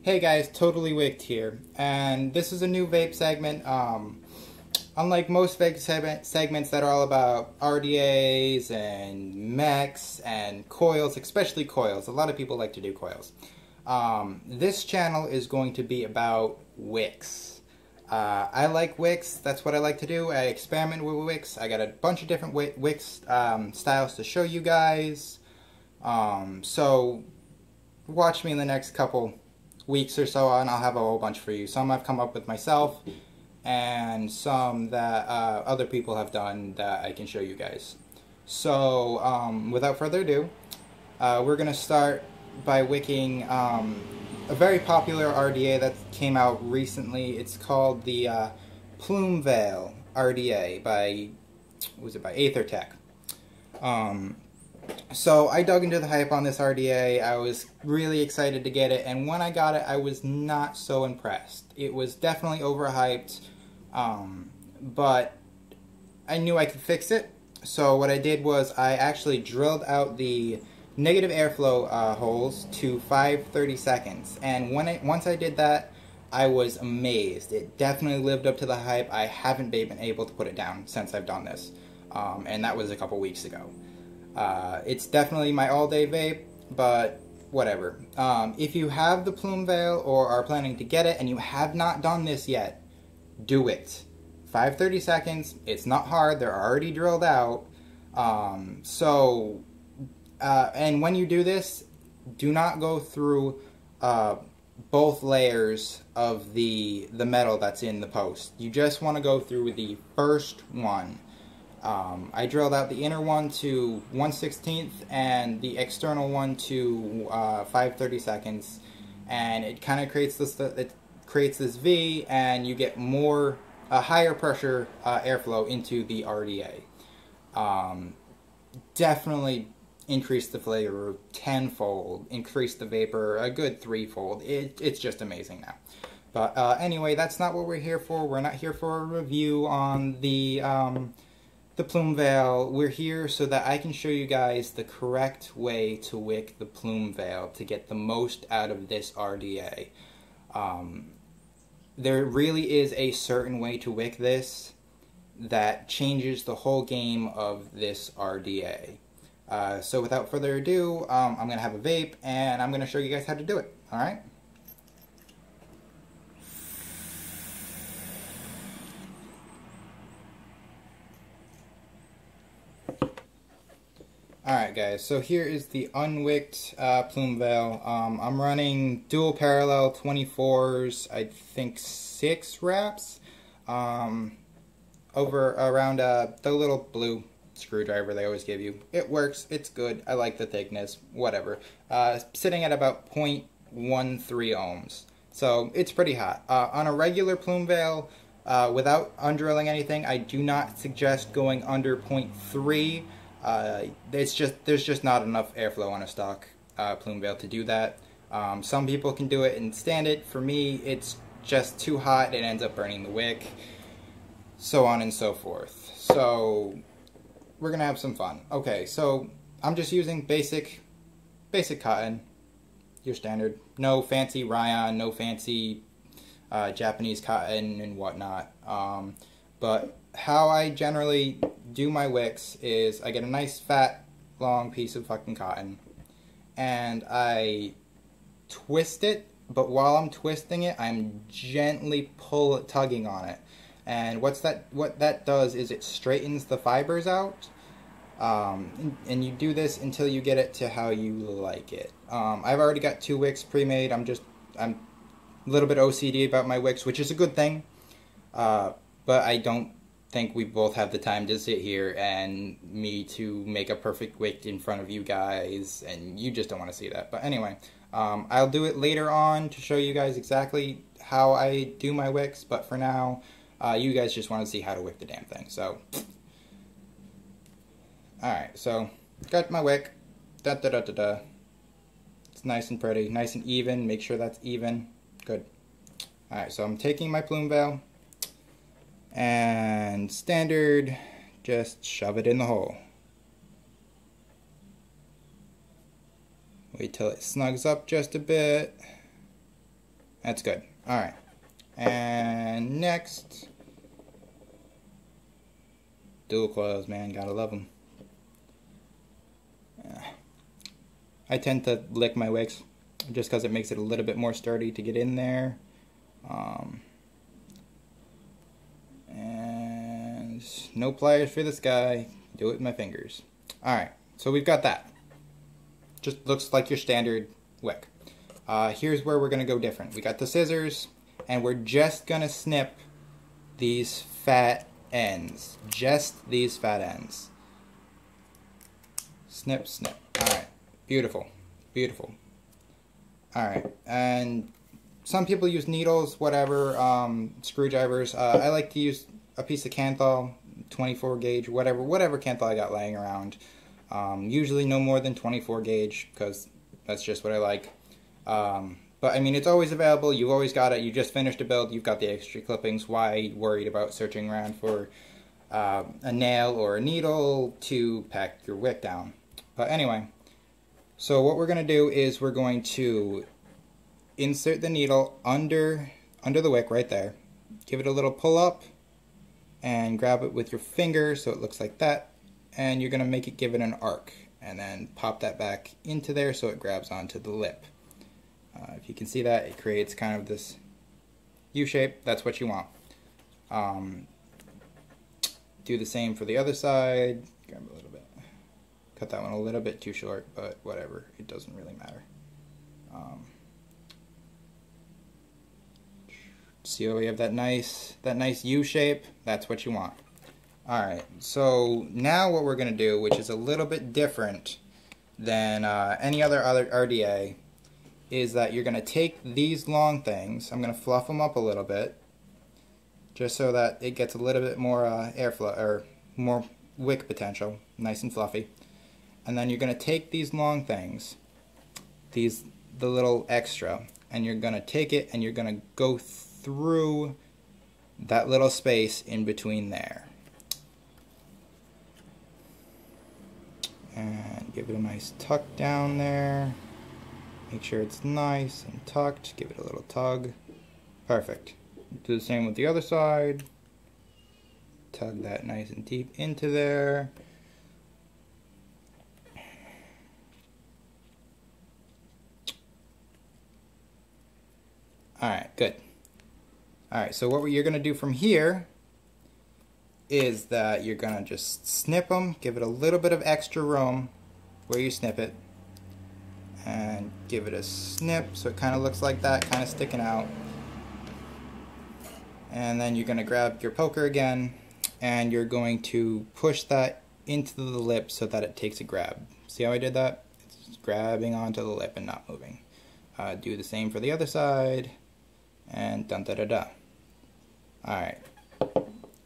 Hey guys, Totallywicked here, and this is a new vape segment. Unlike most vape segments that are all about RDAs and mechs and coils, especially coils. A lot of people like to do coils. This channel is going to be about wicks. I like wicks. That's what I like to do. I experiment with wicks. I got a bunch of different wicks styles to show you guys. So watch me in the next couple weeks or so, and I'll have a whole bunch for you. Some I've come up with myself, and some that other people have done that I can show you guys. So without further ado, we're gonna start by wicking a very popular RDA that came out recently. It's called the Plume Veil RDA by aethertech. So I dug into the hype on this RDA. I was really excited to get it, and when I got it, I was not so impressed. It was definitely overhyped, but I knew I could fix it. So what I did was I actually drilled out the negative airflow holes to 5/30 seconds, and once I did that, I was amazed. It definitely lived up to the hype. I haven't been able to put it down since I've done this, and that was a couple weeks ago. It's definitely my all-day vape, but whatever. If you have the Plume Veil or are planning to get it and you have not done this yet, do it. 5/30 seconds, it's not hard, they're already drilled out. And when you do this, do not go through both layers of the metal that's in the post. You just want to go through the first one. I drilled out the inner one to 1/16 and the external one to 5/30 seconds, and it kind of creates this V, and you get a higher pressure airflow into the RDA. Definitely increase the flavor tenfold, increase the vapor a good threefold. It's just amazing now. But anyway, that's not what we're here for. We're not here for a review on the Plume Veil. We're here so that I can show you guys the correct way to wick the Plume Veil to get the most out of this RDA. There really is a certain way to wick this that changes the whole game of this RDA. So without further ado, I'm going to have a vape, and I'm going to show you guys how to do it. Alright? Alright guys, so here is the unwicked Plume Veil. I'm running dual parallel 24s, I think 6 wraps, over around the little blue screwdriver they always give you. It works, it's good, I like the thickness, whatever. Sitting at about 0.13 ohms, so it's pretty hot. On a regular Plume Veil, without undrilling anything, I do not suggest going under 0.3. There's just not enough airflow on a stock Plume Veil to do that. Some people can do it and stand it. For me, it's just too hot. It ends up burning the wick, so on and so forth. So we're gonna have some fun. Okay, so I'm just using basic cotton, your standard. No fancy rayon, no fancy Japanese cotton and whatnot. But how I generally do my wicks is I get a nice fat long piece of fucking cotton and I twist it, but while I'm twisting it, I'm gently tugging on it. And what that does is it straightens the fibers out. And you do this until you get it to how you like it. I've already got 2 wicks pre-made. I'm a little bit OCD about my wicks, which is a good thing. But I don't think we both have the time to sit here and me to make a perfect wick in front of you guys, and you just don't want to see that. But anyway, I'll do it later on to show you guys exactly how I do my wicks, but for now, you guys just want to see how to wick the damn thing. So, alright, so got my wick. It's nice and pretty, nice and even. Make sure that's even. Good. Alright, so I'm taking my Plume Veil, and standard, just shove it in the hole. Wait till it snugs up just a bit. That's good. Alright. And next, dual coils, man, gotta love them. I tend to lick my wicks just because it makes it a little bit more sturdy to get in there. And no pliers for this guy. Do it with my fingers. Alright, so we've got that. Just looks like your standard wick. Here's where we're going to go different. We got the scissors, and we're just going to snip these fat ends. Just these fat ends. Snip, snip. Alright, beautiful. Beautiful. Alright, and some people use needles, whatever, screwdrivers. I like to use a piece of Kanthal, 24 gauge, whatever Kanthal I got laying around. Usually no more than 24 gauge, because that's just what I like. But I mean, it's always available. You've always got it. You just finished a build. You've got the extra clippings. Why worried about searching around for a nail or a needle to pack your wick down? But anyway, so what we're going to do is we're going to insert the needle under the wick right there. Give it a little pull up and grab it with your finger so it looks like that. And you're going to give it an arc. And then pop that back into there so it grabs onto the lip. If you can see that, it creates kind of this U shape. That's what you want. Do the same for the other side. Grab a little bit. Cut that one a little bit too short, but whatever. It doesn't really matter. See how we have that nice U shape? That's what you want. Alright, so now what we're going to do, which is a little bit different than any other RDA, is that you're going to take these long things, I'm going to fluff them up a little bit, just so that it gets a little bit more airflow, or more wick potential, nice and fluffy. And then you're going to take these long things, the little extra, and you're going to take it and you're going to go through that little space in between there. And give it a nice tuck down there. Make sure it's nice and tucked. Give it a little tug. Perfect. Do the same with the other side. Tug that nice and deep into there. Alright, good. Alright, so what you're going to do from here is that you're going to just snip them, give it a little bit of extra room where you snip it, and give it a snip so it kind of looks like that, kind of sticking out. And then you're going to grab your poker again, and you're going to push that into the lip so that it takes a grab. See how I did that? It's grabbing onto the lip and not moving. Do the same for the other side, and dun-da-da-da. Alright.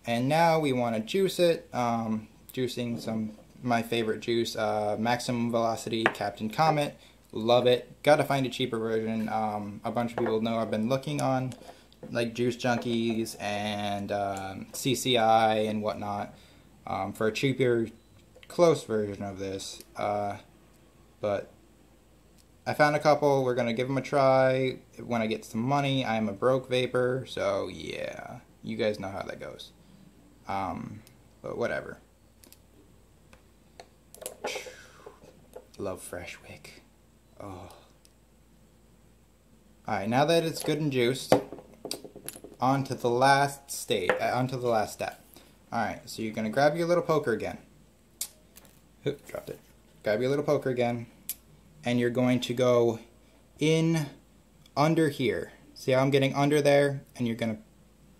And now we want to juice it. Juicing my favorite juice, Maximum Velocity Captain Comet. Love it. Gotta find a cheaper version. A bunch of people know I've been looking on like Juice Junkies and CCI and whatnot for a cheaper, close version of this. But I found a couple. We're gonna give them a try when I get some money. I'm a broke vapor, so yeah, you guys know how that goes. But whatever. Love fresh wick. Oh. Alright, now that it's good and juiced, on to the last stage, onto the last step. Alright, so you're going to grab your little poker again. Oop, dropped it. Grab your little poker again, and you're going to go in under here. See how I'm getting under there? And you're going to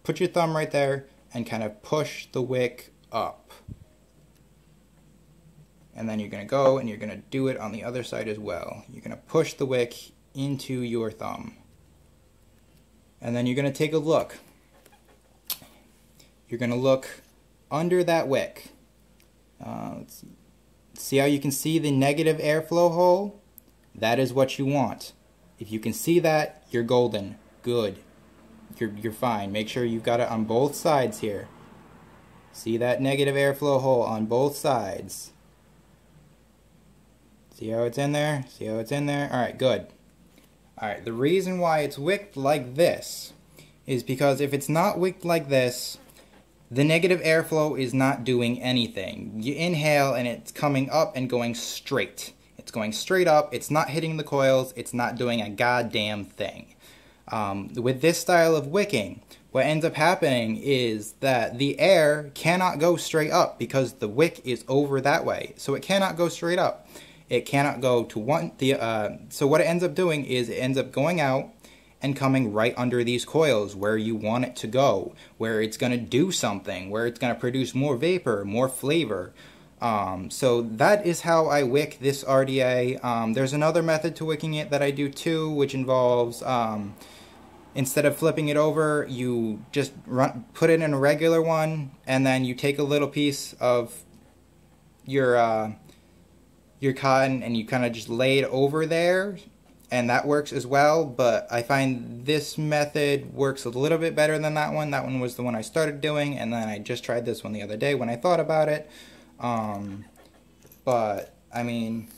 put your thumb right there and kind of push the wick up. And then you're going to go and you're going to do it on the other side as well. You're going to push the wick into your thumb. And then you're going to take a look. You're going to look under that wick. Let's see. See how you can see the negative airflow hole? That is what you want. If you can see that, you're golden. Good. You're fine. Make sure you've got it on both sides here. See that negative airflow hole on both sides. See how it's in there? See how it's in there? Alright, good. Alright, the reason why it's wicked like this is because if it's not wicked like this, the negative airflow is not doing anything. You inhale and it's coming up and going straight. It's going straight up, it's not hitting the coils, it's not doing a goddamn thing. With this style of wicking, what ends up happening is that the air cannot go straight up because the wick is over that way. So it cannot go straight up. It cannot go to one. So what it ends up doing is it ends up going out and coming right under these coils where you want it to go, where it's going to do something, where it's going to produce more vapor, more flavor. So that is how I wick this RDA. There's another method to wicking it that I do too, which involves instead of flipping it over, you just put it in a regular one, and then you take a little piece of your cotton and you kind of just lay it over there, and that works as well. But I find this method works a little bit better than that one. That one was the one I started doing, and then I just tried this one the other day when I thought about it. But I mean,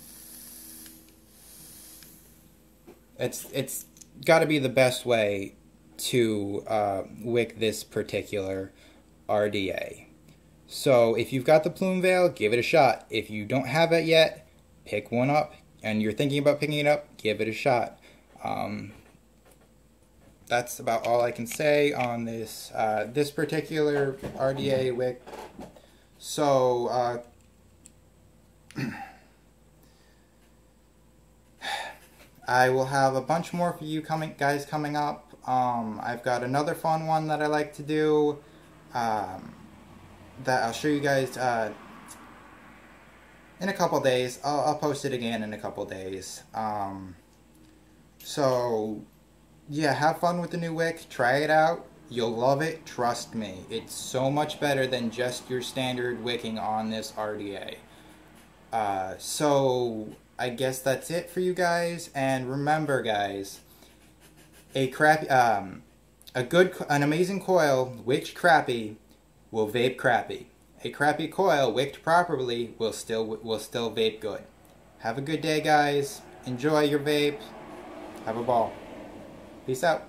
it's got to be the best way to wick this particular RDA. So if you've got the Plume Veil, give it a shot. If you don't have it yet, pick one up, and you're thinking about picking it up, give it a shot. That's about all I can say on this this particular RDA wick. So I will have a bunch more for you guys coming up. I've got another fun one that I like to do that I'll show you guys in a couple days. I'll post it again in a couple days. So yeah, have fun with the new wick. Try it out. You'll love it. Trust me. It's so much better than just your standard wicking on this RDA. So I guess that's it for you guys. And remember, guys, an amazing coil wicked crappy will vape crappy. A crappy coil wicked properly will still vape good. Have a good day, guys. Enjoy your vape. Have a ball. Peace out.